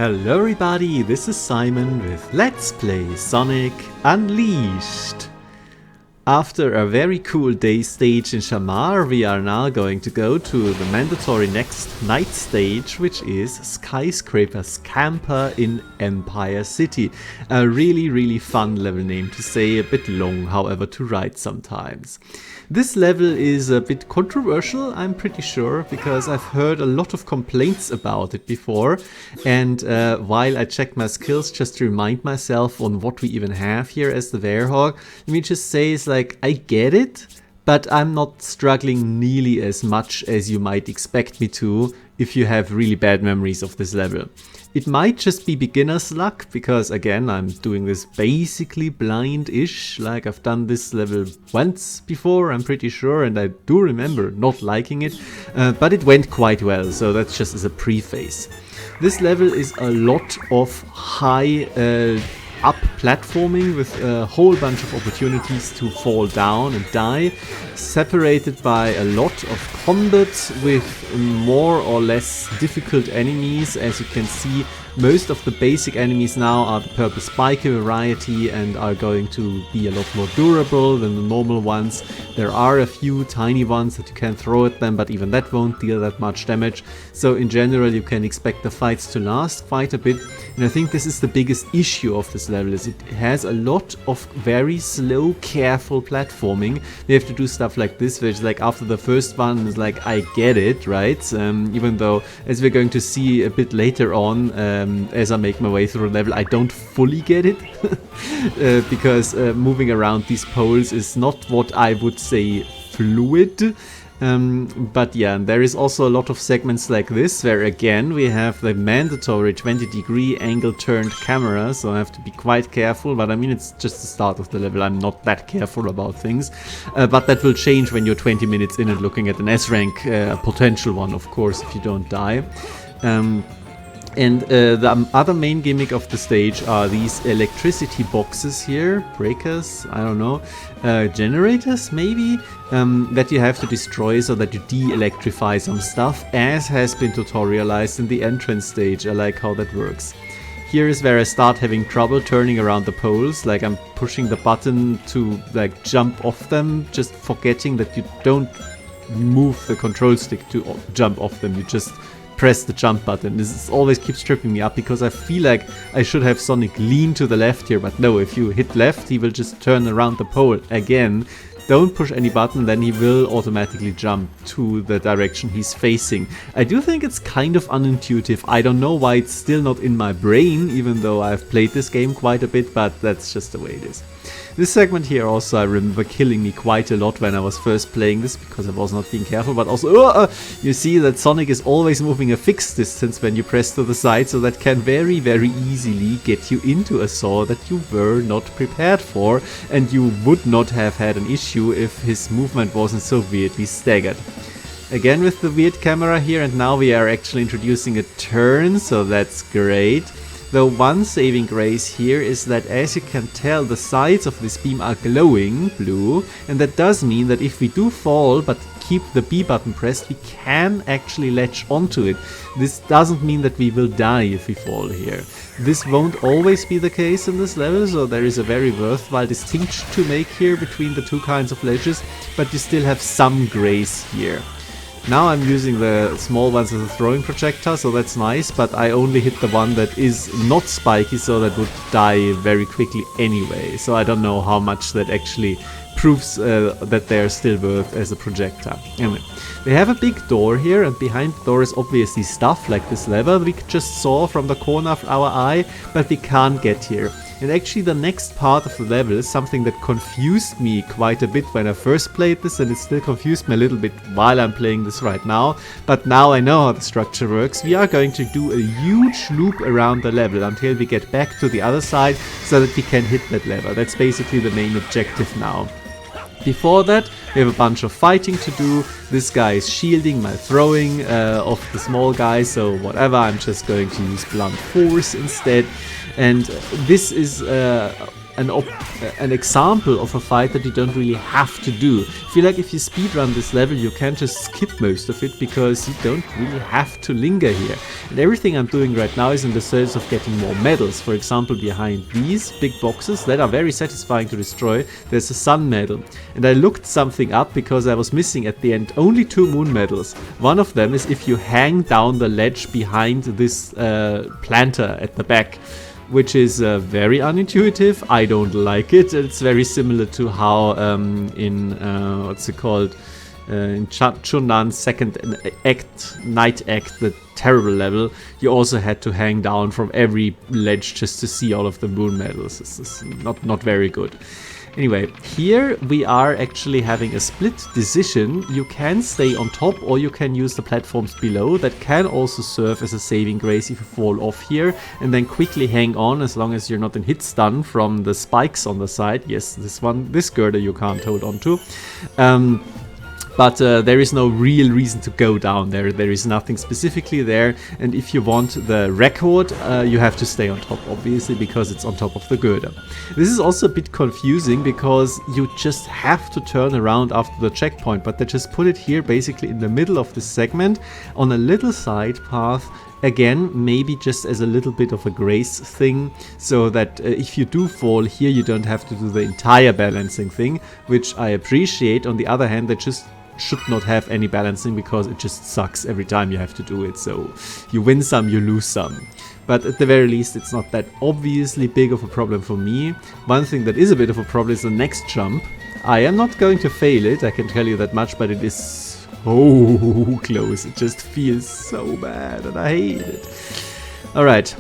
Hello everybody, this is Simon with Let's Play Sonic Unleashed. After a very cool day stage in Shamar, we are now going to go to the mandatory next night stage, which is Skyscraper Scamper in Empire City. A really fun level name to say, a bit long however to write sometimes. This level is a bit controversial, I'm pretty sure, because I've heard a lot of complaints about it before, and while I check my skills just to remind myself on what we even have here as the Werehog, let me just say it's like, I get it, but I'm not struggling nearly as much as you might expect me to if you have really bad memories of this level. It might just be beginner's luck, because again, I'm doing this basically blind-ish, like I've done this level once before, I'm pretty sure, and I do remember not liking it, but it went quite well, so that's just as a preface. This level is a lot of high up platforming with a whole bunch of opportunities to fall down and die, separated by a lot of combat with more or less difficult enemies. As you can see, most of the basic enemies now are the purple spiky variety and are going to be a lot more durable than the normal ones. There are a few tiny ones that you can throw at them, but even that won't deal that much damage. So in general you can expect the fights to last quite a bit, and I think this is the biggest issue of this level, is it has a lot of very slow, careful platforming. You have to do stuff like this, which like after the first one is like, I get it, right? Even though, as we're going to see a bit later on, as I make my way through the level, I don't fully get it, because moving around these poles is not what I would say fluid. But yeah, there is also a lot of segments like this, where again we have the mandatory 20-degree angle turned camera, so I have to be quite careful, but I mean it's just the start of the level, I'm not that careful about things. But that will change when you're 20 minutes in and looking at an S-rank, a potential one of course, if you don't die. And the other main gimmick of the stage are these electricity boxes here, breakers, I don't know, generators maybe, that you have to destroy so that you de-electrify some stuff, as has been tutorialized in the entrance stage. I like how that works. Here is where I start having trouble turning around the poles, like I'm pushing the button to like jump off them, just forgetting that you don't move the control stick to jump off them, you just press the jump button. This always keeps tripping me up, because I feel like I should have Sonic lean to the left here, but no, if you hit left he will just turn around the pole again. Don't push any button, then he will automatically jump to the direction he's facing. I do think it's kind of unintuitive. I don't know why it's still not in my brain, even though I've played this game quite a bit, but that's just the way it is. This segment here also I remember killing me quite a lot when I was first playing this, because I was not being careful, but also you see that Sonic is always moving a fixed distance when you press to the side, so that can very easily get you into a saw that you were not prepared for, and you would not have had an issue if his movement wasn't so weirdly staggered. Again with the weird camera here, and now we are actually introducing a turn, so that's great. Though one saving grace here is that, as you can tell, the sides of this beam are glowing blue, and that does mean that if we do fall but keep the B button pressed, we can actually latch onto it. This doesn't mean that we will die if we fall here. This won't always be the case in this level, so there is a very worthwhile distinction to make here between the two kinds of ledges, but you still have some grace here. Now I'm using the small ones as a throwing projectile, so that's nice, but I only hit the one that is not spiky, so that would die very quickly anyway. So I don't know how much that actually proves that they're still worth as a projectile. Anyway, we have a big door here, and behind the door is obviously stuff like this lever we just saw from the corner of our eye, but we can't get here. And actually the next part of the level is something that confused me quite a bit when I first played this, and it still confused me a little bit while I'm playing this right now. But now I know how the structure works. We are going to do a huge loop around the level until we get back to the other side, so that we can hit that lever. That's basically the main objective now. Before that, we have a bunch of fighting to do. This guy is shielding my throwing of the small guy, so whatever, I'm just going to use blunt force instead. And this is an example of a fight that you don't really have to do. I feel like if you speedrun this level, you can just skip most of it because you don't really have to linger here. And everything I'm doing right now is in the search of getting more medals. For example, behind these big boxes that are very satisfying to destroy, there's a sun medal. And I looked something up because I was missing at the end only 2 moon medals. One of them is if you hang down the ledge behind this planter at the back, which is very unintuitive. I don't like it. It's very similar to how in what's it called, in Chunan's second act, night act, the terrible level, you also had to hang down from every ledge just to see all of the moon medals. This is not very good. Anyway, here we are actually having a split decision. You can stay on top or you can use the platforms below. That can also serve as a saving grace if you fall off here and then quickly hang on as long as you're not in hit stun from the spikes on the side. Yes, this girder you can't hold on to. But there is no real reason to go down there. There is nothing specifically there. And if you want the record, you have to stay on top, obviously, because it's on top of the girder. This is also a bit confusing because you just have to turn around after the checkpoint. But they just put it here basically in the middle of the segment on a little side path. Again, maybe just as a little bit of a grace thing, so that if you do fall here, you don't have to do the entire balancing thing, which I appreciate. On the other hand, they just should not have any balancing because it just sucks every time you have to do it. So you win some, you lose some. But at the very least, it's not that obviously big of a problem for me. One thing that is a bit of a problem is the next jump. I am not going to fail it, I can tell you that much, but it is so close. It just feels so bad and I hate it. Alright,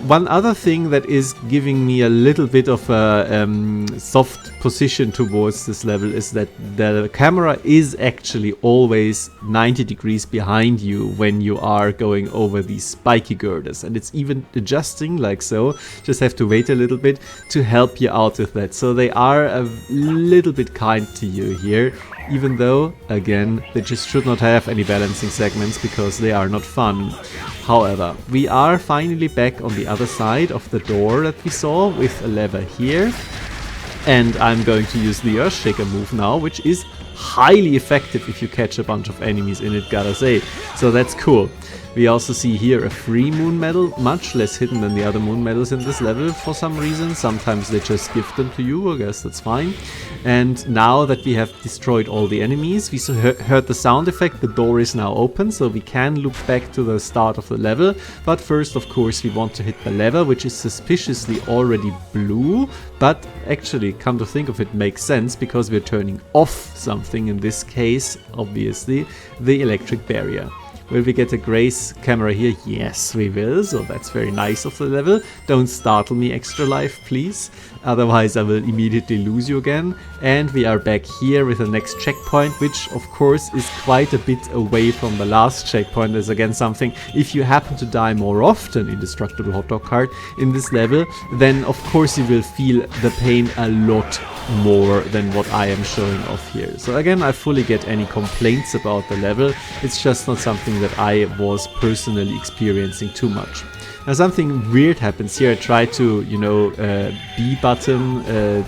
one other thing that is giving me a little bit of a soft position towards this level is that the camera is actually always 90 degrees behind you when you are going over these spiky girders, and it's even adjusting like so. Just have to wait a little bit to help you out with that. So they are a little bit kind to you here, even though, again, they just should not have any balancing segments because they are not fun. However, we are finally back on the other side of the door that we saw with a lever here. And I'm going to use the Earthshaker move now, which is highly effective if you catch a bunch of enemies in it, gotta say. So that's cool. We also see here a free moon medal, much less hidden than the other moon medals in this level for some reason. Sometimes they just give them to you, I guess that's fine. And now that we have destroyed all the enemies, we heard the sound effect, the door is now open, so we can loop back to the start of the level. But first, of course, we want to hit the lever, which is suspiciously already blue, but actually, come to think of it, makes sense because we're turning off something, in this case, obviously, the electric barrier. Will we get a grace camera here? Yes, we will, so that's very nice of the level. Don't startle me, Extra Life, please. Otherwise I will immediately lose you again. And we are back here with the next checkpoint, which of course is quite a bit away from the last checkpoint. There's again something, if you happen to die more often, Indestructible Hot Dog Cart, in this level, then of course you will feel the pain a lot more than what I am showing off here. So again, I fully get any complaints about the level. It's just not something that I was personally experiencing too much. Now something weird happens here. I try to, you know, B button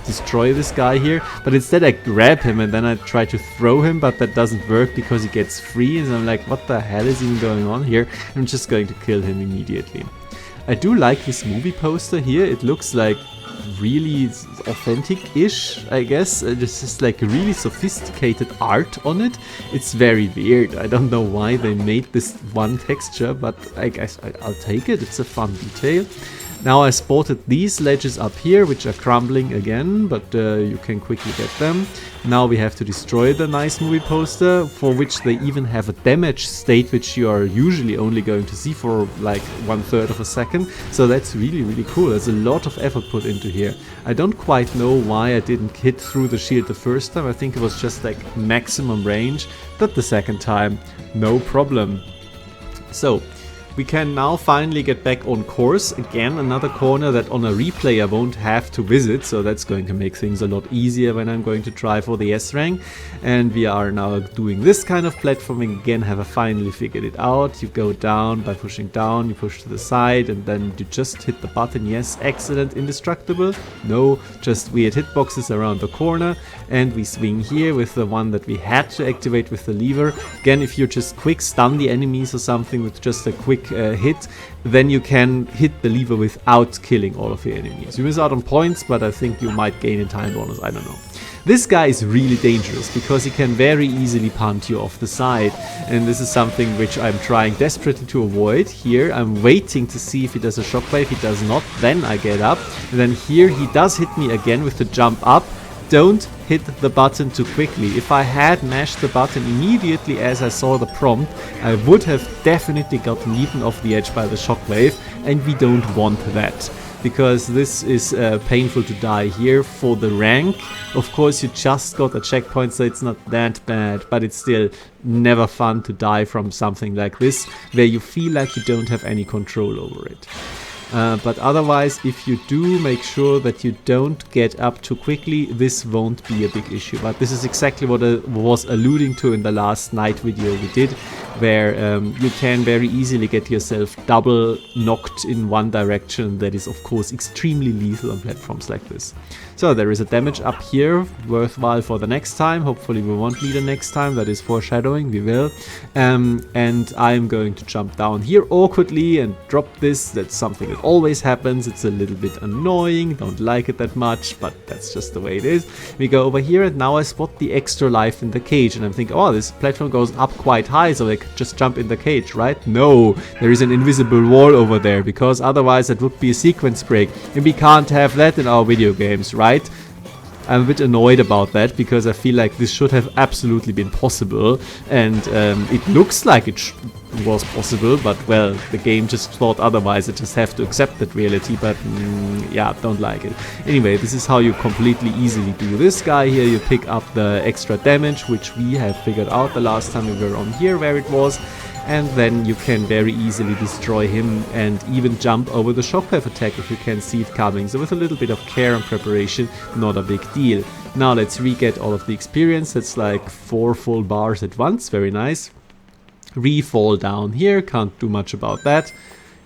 destroy this guy here, but instead I grab him and then I try to throw him, but that doesn't work because he gets free, and I'm like, what the hell is even going on here? I'm just going to kill him immediately. I do like this movie poster here. It looks like really authentic-ish, I guess. This is like really sophisticated art on it. It's very weird. I don't know why they made this one texture, but I guess I'll take it. It's a fun detail. Now I spotted these ledges up here, which are crumbling again, but you can quickly get them. Now we have to destroy the nice movie poster, for which they even have a damage state, which you are usually only going to see for like 1/3 of a second. So that's really, really cool. There's a lot of effort put into here. I don't quite know why I didn't hit through the shield the first time. I think it was just like maximum range, but the second time, no problem. So, We can now finally get back on course. Again, another corner that on a replay I won't have to visit, so that's going to make things a lot easier when I'm going to try for the S rank. And we are now doing this kind of platforming again, have I finally figured it out. You go down by pushing down, you push to the side, and then you just hit the button. Yes, excellent. Indestructible? No, just weird hitboxes around the corner. And we swing here with the one that we had to activate with the lever. Again, if you just quick stun the enemies or something with just a quick hit, then you can hit the lever without killing all of the enemies. You miss out on points, but I think you might gain a time bonus, I don't know. This guy is really dangerous because he can very easily punt you off the side, and this is something which I'm trying desperately to avoid. Here I'm waiting to see if he does a shockwave. He does not, then I get up, and then here he does hit me again with the jump up. Don't hit the button too quickly. If I had mashed the button immediately as I saw the prompt, I would have definitely gotten eaten off the edge by the shockwave, and we don't want that. Because this is painful to die here for the rank. Of course, you just got a checkpoint, so it's not that bad, but it's still never fun to die from something like this, where you feel like you don't have any control over it. But otherwise, if you do, make sure that you don't get up too quickly. This won't be a big issue. But this is exactly what I was alluding to in the last night video we did, where you can very easily get yourself double knocked in one direction. That is, of course, extremely lethal on platforms like this. So there is a damage up here, worthwhile for the next time. Hopefully we won't need a next time, that is foreshadowing, we will. And I'm going to jump down here awkwardly and drop this. That's something that always happens. It's a little bit annoying, don't like it that much, but that's just the way it is. We go over here, and now I spot the extra life in the cage, and I'm thinking, oh, this platform goes up quite high, so I could just jump in the cage, right? No, there is an invisible wall over there, because otherwise it would be a sequence break, and we can't have that in our video games, right? I'm a bit annoyed about that, because I feel like this should have absolutely been possible, and it looks like it was possible, but well, the game just thought otherwise. I just have to accept that reality, but yeah, don't like it. Anyway, this is how you completely easily do this guy here. You pick up the extra damage, which we have figured out the last time we were on here where it was, and then you can very easily destroy him and even jump over the shockwave attack if you can see it coming. So with a little bit of care and preparation, not a big deal. Now let's re-get all of the experience. That's like 4 full bars at once, very nice. Re-fall down here, can't do much about that.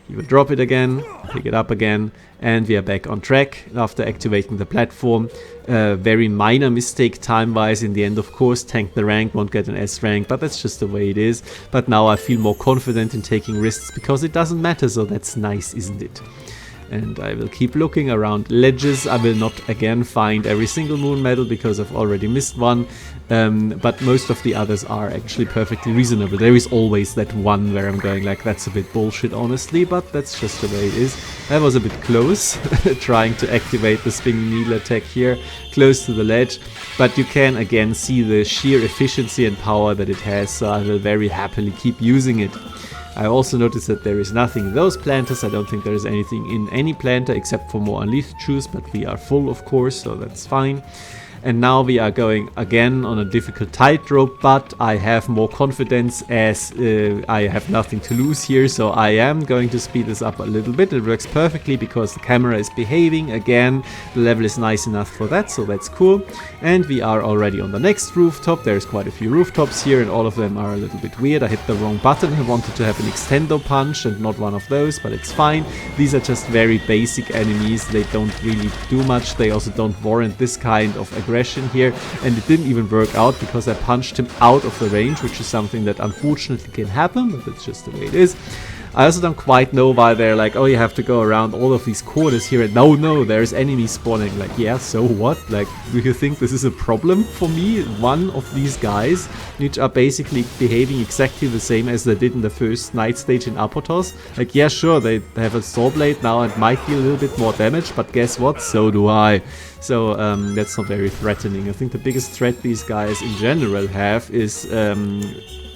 You will drop it again, pick it up again, and we are back on track after activating the platform. Very minor mistake time-wise in the end, of course. Tank the rank, won't get an S rank, but that's just the way it is. But now I feel more confident in taking risks because it doesn't matter, so that's nice, isn't it? And I will keep looking around ledges. I will not again find every single moon medal because I've already missed one. But most of the others are actually perfectly reasonable. There is always that one where I'm going like, that's a bit bullshit, honestly, but that's just the way it is. That was a bit close, trying to activate the spinning needle attack here, close to the ledge. But you can again see the sheer efficiency and power that it has, so I will very happily keep using it. I also noticed that there is nothing in those planters. I don't think there is anything in any planter except for more unleashed juice, but we are full, of course, so that's fine. And now we are going again on a difficult tightrope, but I have more confidence as I have nothing to lose here, so I am going to speed this up a little bit. It works perfectly because the camera is behaving again. The level is nice enough for that, so that's cool. And we are already on the next rooftop. There's quite a few rooftops here, and all of them are a little bit weird. I hit the wrong button. I wanted to have an extendo punch and not one of those, but it's fine. These are just very basic enemies. They don't really do much. They also don't warrant this kind of aggression here, and it didn't even work out because I punched him out of the range, which is something that unfortunately can happen, but it's just the way it is. I also don't quite know why they're like, oh, you have to go around all of these corners here, and no, there's enemies spawning. Like, yeah, so what? Like, do you think this is a problem for me? One of these guys, which are basically behaving exactly the same as they did in the first night stage in Apotos. Like, yeah, sure, they have a saw blade now and might deal a little bit more damage, but guess what? So do I. So that's not very threatening. I think the biggest threat these guys in general have is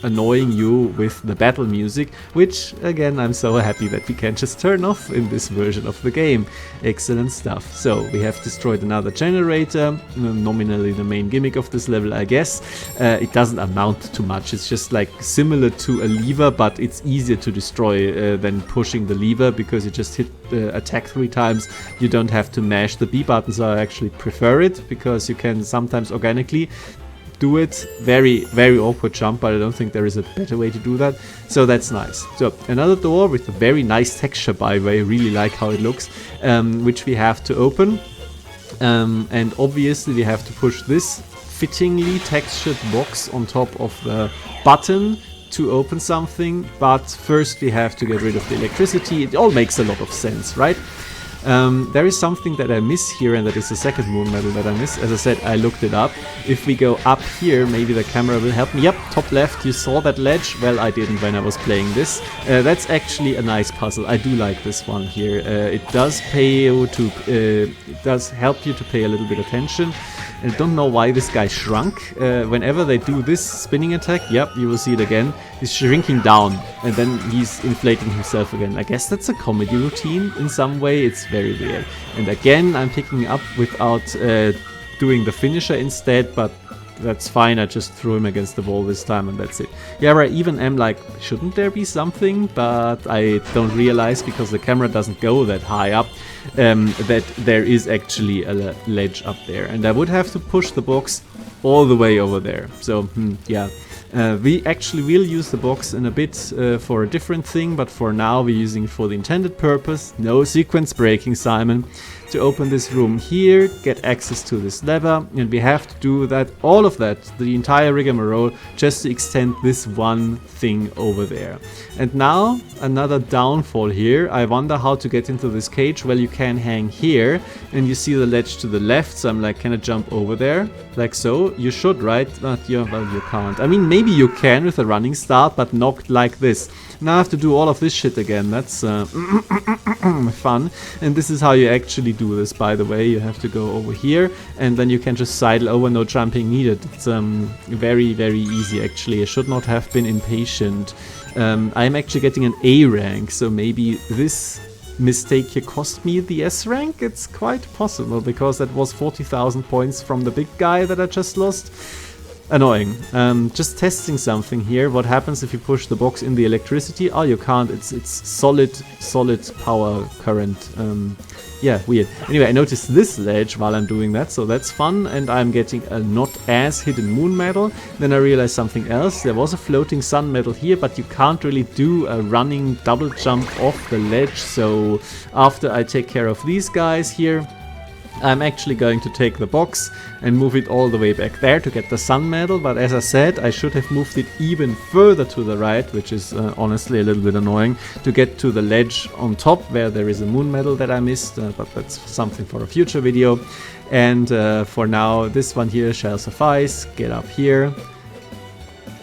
annoying you with the battle music, which again I'm so happy that we can just turn off in this version of the game. Excellent stuff. So we have destroyed another generator, nominally the main gimmick of this level, I guess. It doesn't amount to much, it's just like similar to a lever, but it's easier to destroy than pushing the lever, because you just hit attack 3 times. You don't have to mash the B button, so I actually prefer it, because you can sometimes organically do it. Very awkward jump, but I don't think there is a better way to do that, so that's nice. So another door with a very nice texture, by the way. I really like how it looks, which we have to open, and obviously we have to push this fittingly textured box on top of the button to open something, but first we have to get rid of the electricity. It all makes a lot of sense, right? There is something that I miss here, and that is the second moon medal that I miss. As I said, I looked it up. If we go up here, maybe the camera will help me. Yep, top left, you saw that ledge. Well, I didn't when I was playing this. That's actually a nice puzzle. I do like this one here. It does it does help you to pay a little bit attention. I don't know why this guy shrunk. Whenever they do this spinning attack, yep, you will see it again, he's shrinking down, and then he's inflating himself again. I guess that's a comedy routine in some way. It's very weird. And again, I'm picking up without doing the finisher instead, but that's fine. I just threw him against the wall this time, and that's it. Yeah, I even am like, shouldn't there be something? But I don't realize, because the camera doesn't go that high up, that there is actually a ledge up there, and I would have to push the box all the way over there. So yeah, we actually will use the box in a bit for a different thing, but for now we're using it for the intended purpose. No sequence breaking, Simon. To open this room here, get access to this lever, and we have to do that, all of that, the entire rigmarole, just to extend this one thing over there. And now another downfall here. I wonder how to get into this cage. Well, you can hang here, and you see the ledge to the left, so I'm like, can I jump over there? Like so? You should, right? But well, you can't. I mean, maybe you can with a running start, but not like this. Now I have to do all of this shit again. That's fun. And this is how you actually do this, by the way. You have to go over here, and then you can just sidle over, no jumping needed. It's very easy, actually. I should not have been impatient. I'm actually getting an A rank, so maybe this mistake here cost me the S rank. It's quite possible, because that was 40,000 points from the big guy that I just lost. Annoying. Just testing something here. What happens if you push the box in the electricity? Oh, you can't. It's solid power current. Yeah, weird. Anyway, I noticed this ledge while I'm doing that, so that's fun, and I'm getting a not as hidden moon medal. Then I realized something else. There was a floating sun medal here, but you can't really do a running double jump off the ledge, so after I take care of these guys here, I'm actually going to take the box and move it all the way back there to get the sun medal, but as I said, I should have moved it even further to the right, which is honestly a little bit annoying, to get to the ledge on top where there is a moon medal that I missed, but that's something for a future video. And for now, this one here shall suffice. Get up here.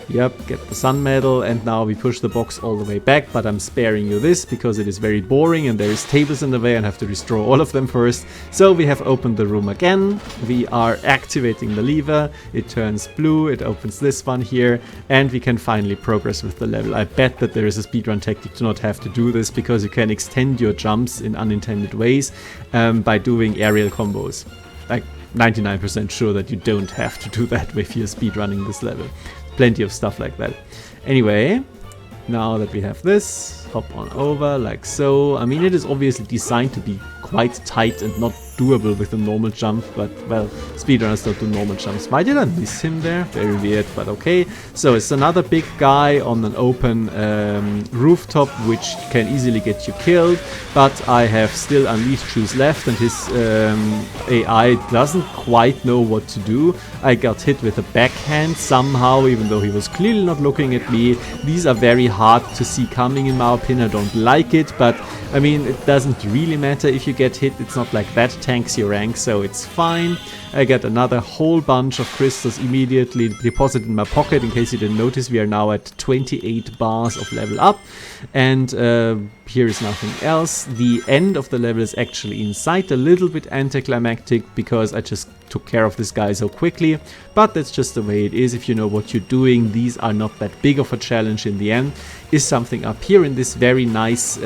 Yep, get the sun medal, and now we push the box all the way back, but I'm sparing you this because it is very boring and there is tables in the way and I have to destroy all of them first. So we have opened the room again, we are activating the lever, it turns blue, it opens this one here, and we can finally progress with the level. I bet that there is a speedrun tactic to not have to do this, because you can extend your jumps in unintended ways by doing aerial combos. Like 99% sure that you don't have to do that if you're speedrunning this level. Plenty of stuff like that. Anyway, now that we have this, hop on over like so. I mean, it is obviously designed to be quite tight and not doable with a normal jump, but well, speedrunners don't do normal jumps. Why did I miss him there? Very weird, but okay. So it's another big guy on an open rooftop, which can easily get you killed, but I have still unleashed shoes left, and his AI doesn't quite know what to do. I got hit with a backhand somehow, even though he was clearly not looking at me. These are very hard to see coming, in my opinion. I don't like it, but I mean, it doesn't really matter if you get hit. It's not like that tanks your rank, so it's fine. I get another whole bunch of crystals immediately deposited in my pocket. In case you didn't notice, we are now at 28 bars of level up, and here is nothing else. The end of the level is actually in sight, a little bit anticlimactic because I just took care of this guy so quickly, but that's just the way it is. If you know what you're doing, these are not that big of a challenge in the end. Is something up here in this very nice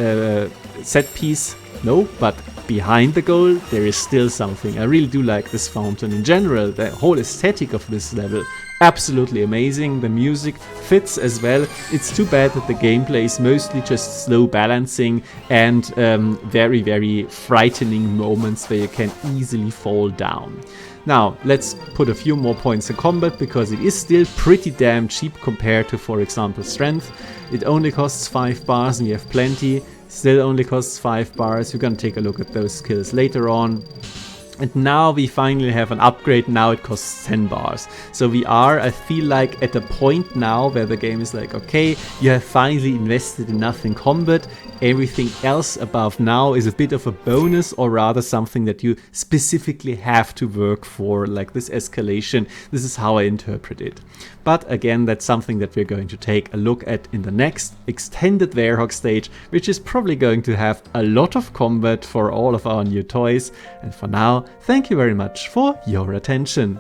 set piece? No, but behind the goal there is still something. I really do like this fountain in general. The whole aesthetic of this level, absolutely amazing. The music fits as well. It's too bad that the gameplay is mostly just slow balancing and very, very frightening moments where you can easily fall down. Now, let's put a few more points in combat, because it is still pretty damn cheap compared to, for example, strength. It only costs 5 bars and we have plenty. Still only costs 5 bars. We're gonna take a look at those skills later on. And now we finally have an upgrade. Now it costs 10 bars. So we are, I feel like, at a point now where the game is like, okay, you have finally invested enough in combat. Everything else above now is a bit of a bonus, or rather something that you specifically have to work for, like this escalation. This is how I interpret it. But again, that's something that we're going to take a look at in the next extended Werehog stage, which is probably going to have a lot of combat for all of our new toys. And for now, thank you very much for your attention.